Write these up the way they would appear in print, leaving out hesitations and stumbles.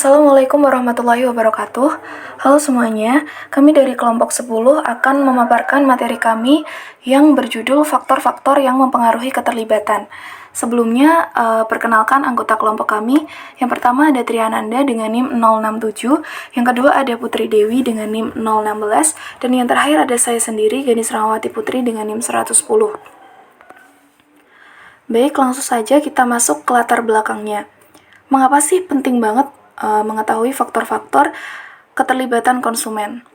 Assalamualaikum warahmatullahi wabarakatuh. Halo semuanya, kami dari kelompok 10 akan memaparkan materi kami yang berjudul faktor-faktor yang mempengaruhi keterlibatan. Sebelumnya, perkenalkan anggota kelompok kami. Yang pertama ada Triananda dengan NIM 067, yang kedua ada Putri Dewi dengan NIM 016, dan yang terakhir ada saya sendiri, Ganis Rahmawati Putri dengan NIM 110. Baik, langsung saja kita masuk ke latar belakangnya. Mengapa sih penting banget mengetahui faktor-faktor keterlibatan konsumen?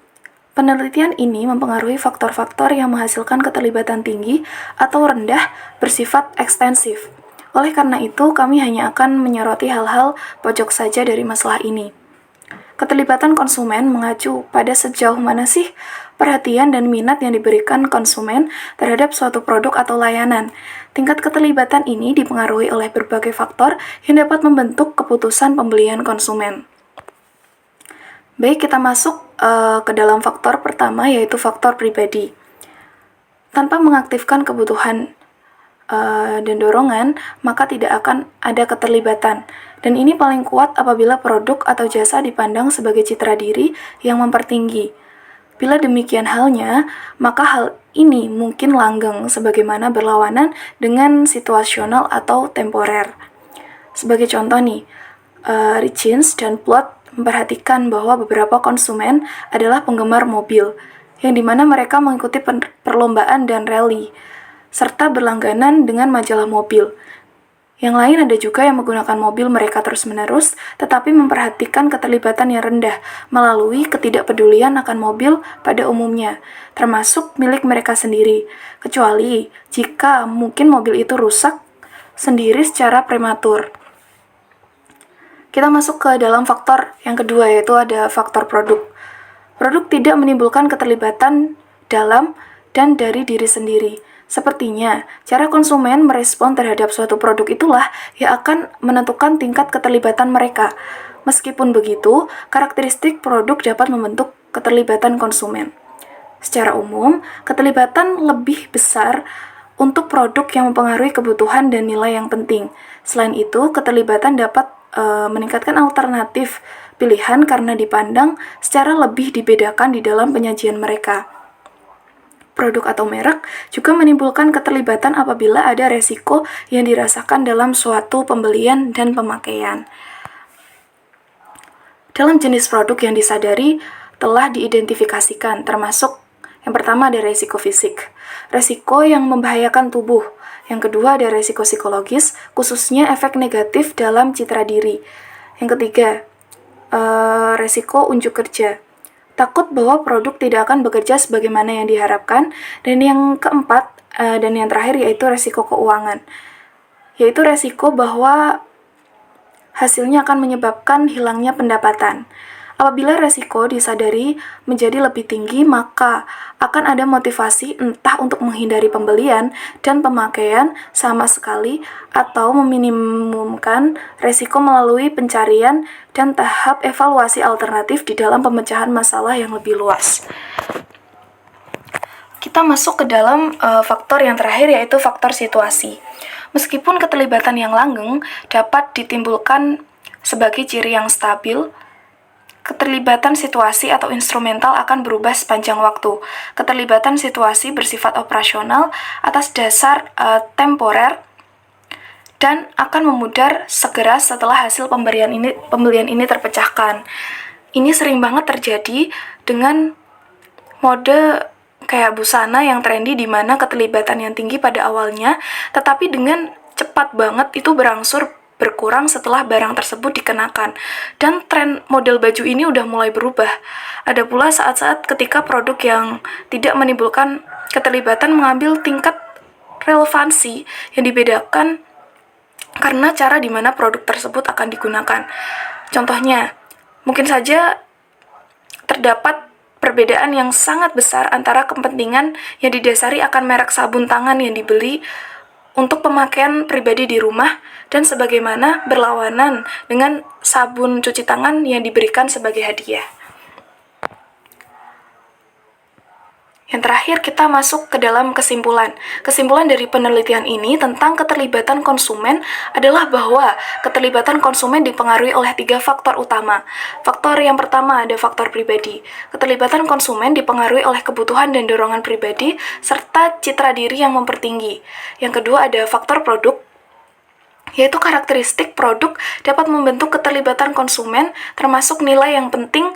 Penelitian ini mempengaruhi faktor-faktor yang menghasilkan keterlibatan tinggi atau rendah bersifat ekstensif. Oleh karena itu, kami hanya akan menyoroti hal-hal pojok saja dari masalah ini. Keterlibatan konsumen mengacu pada sejauh mana sih perhatian dan minat yang diberikan konsumen terhadap suatu produk atau layanan. Tingkat keterlibatan ini dipengaruhi oleh berbagai faktor yang dapat membentuk keputusan pembelian konsumen. Baik, kita masuk ke dalam faktor pertama, yaitu faktor pribadi. Tanpa mengaktifkan kebutuhan dan dorongan, maka tidak akan ada keterlibatan. Dan ini paling kuat apabila produk atau jasa dipandang sebagai citra diri yang mempertinggi. Bila demikian halnya, maka hal ini mungkin langgeng sebagaimana berlawanan dengan situasional atau temporer. Sebagai contoh nih, Richins dan Plot memperhatikan bahwa beberapa konsumen adalah penggemar mobil, yang dimana mereka mengikuti perlombaan dan rally, serta berlangganan dengan majalah mobil. Yang lain ada juga yang menggunakan mobil mereka terus-menerus, tetapi memperhatikan keterlibatan yang rendah melalui ketidakpedulian akan mobil pada umumnya, termasuk milik mereka sendiri, kecuali jika mungkin mobil itu rusak sendiri secara prematur. Kita masuk ke dalam faktor yang kedua, yaitu ada faktor produk. Produk tidak menimbulkan keterlibatan dalam dan dari diri sendiri. Sepertinya, cara konsumen merespon terhadap suatu produk itulah yang akan menentukan tingkat keterlibatan mereka. Meskipun begitu, karakteristik produk dapat membentuk keterlibatan konsumen. Secara umum, keterlibatan lebih besar untuk produk yang mempengaruhi kebutuhan dan nilai yang penting. Selain itu, keterlibatan dapat meningkatkan alternatif pilihan karena dipandang secara lebih dibedakan di dalam penyajian mereka. Produk atau merek juga menimbulkan keterlibatan apabila ada resiko yang dirasakan dalam suatu pembelian dan pemakaian. Dalam jenis produk yang disadari telah diidentifikasikan, termasuk yang pertama ada resiko fisik, resiko yang membahayakan tubuh. Yang kedua ada resiko psikologis, khususnya efek negatif dalam citra diri. Yang ketiga, resiko unjuk kerja, takut bahwa produk tidak akan bekerja sebagaimana yang diharapkan. Dan yang keempat dan yang terakhir yaitu resiko keuangan, yaitu resiko bahwa hasilnya akan menyebabkan hilangnya pendapatan. Apabila resiko disadari menjadi lebih tinggi, maka akan ada motivasi entah untuk menghindari pembelian dan pemakaian sama sekali atau meminimumkan resiko melalui pencarian dan tahap evaluasi alternatif di dalam pemecahan masalah yang lebih luas. Kita masuk ke dalam faktor yang terakhir, yaitu faktor situasi. Meskipun keterlibatan yang langgeng dapat ditimbulkan sebagai ciri yang stabil, keterlibatan situasi atau instrumental akan berubah sepanjang waktu. Keterlibatan situasi bersifat operasional atas dasar temporer dan akan memudar segera setelah hasil pembelian ini terpecahkan. Ini sering banget terjadi dengan mode kayak busana yang trendy, di mana keterlibatan yang tinggi pada awalnya, tetapi dengan cepat banget itu berangsur berkurang setelah barang tersebut dikenakan. Dan tren model baju ini udah mulai berubah. Ada pula saat-saat ketika produk yang tidak menimbulkan keterlibatan mengambil tingkat relevansi yang dibedakan karena cara di mana produk tersebut akan digunakan. Contohnya, mungkin saja terdapat perbedaan yang sangat besar antara kepentingan yang didasari akan merek sabun tangan yang dibeli untuk pemakaian pribadi di rumah dan sebagaimana berlawanan dengan sabun cuci tangan yang diberikan sebagai hadiah. Yang terakhir, kita masuk ke dalam kesimpulan. Kesimpulan dari penelitian ini tentang keterlibatan konsumen adalah bahwa keterlibatan konsumen dipengaruhi oleh 3 faktor utama. Faktor yang pertama ada faktor pribadi. Keterlibatan konsumen dipengaruhi oleh kebutuhan dan dorongan pribadi, serta citra diri yang mempertinggi. Yang kedua ada faktor produk, yaitu karakteristik produk dapat membentuk keterlibatan konsumen, termasuk nilai yang penting,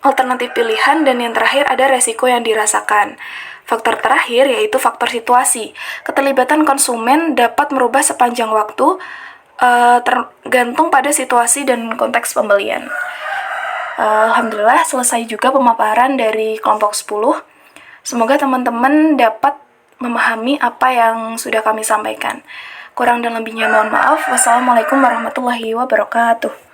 alternatif pilihan, dan yang terakhir ada resiko yang dirasakan. Faktor terakhir yaitu faktor situasi. Keterlibatan konsumen dapat merubah sepanjang waktu, tergantung pada situasi dan konteks pembelian. Alhamdulillah selesai juga pemaparan dari kelompok 10. Semoga teman-teman dapat memahami apa yang sudah kami sampaikan. Kurang dan lebihnya mohon maaf. Wassalamualaikum warahmatullahi wabarakatuh.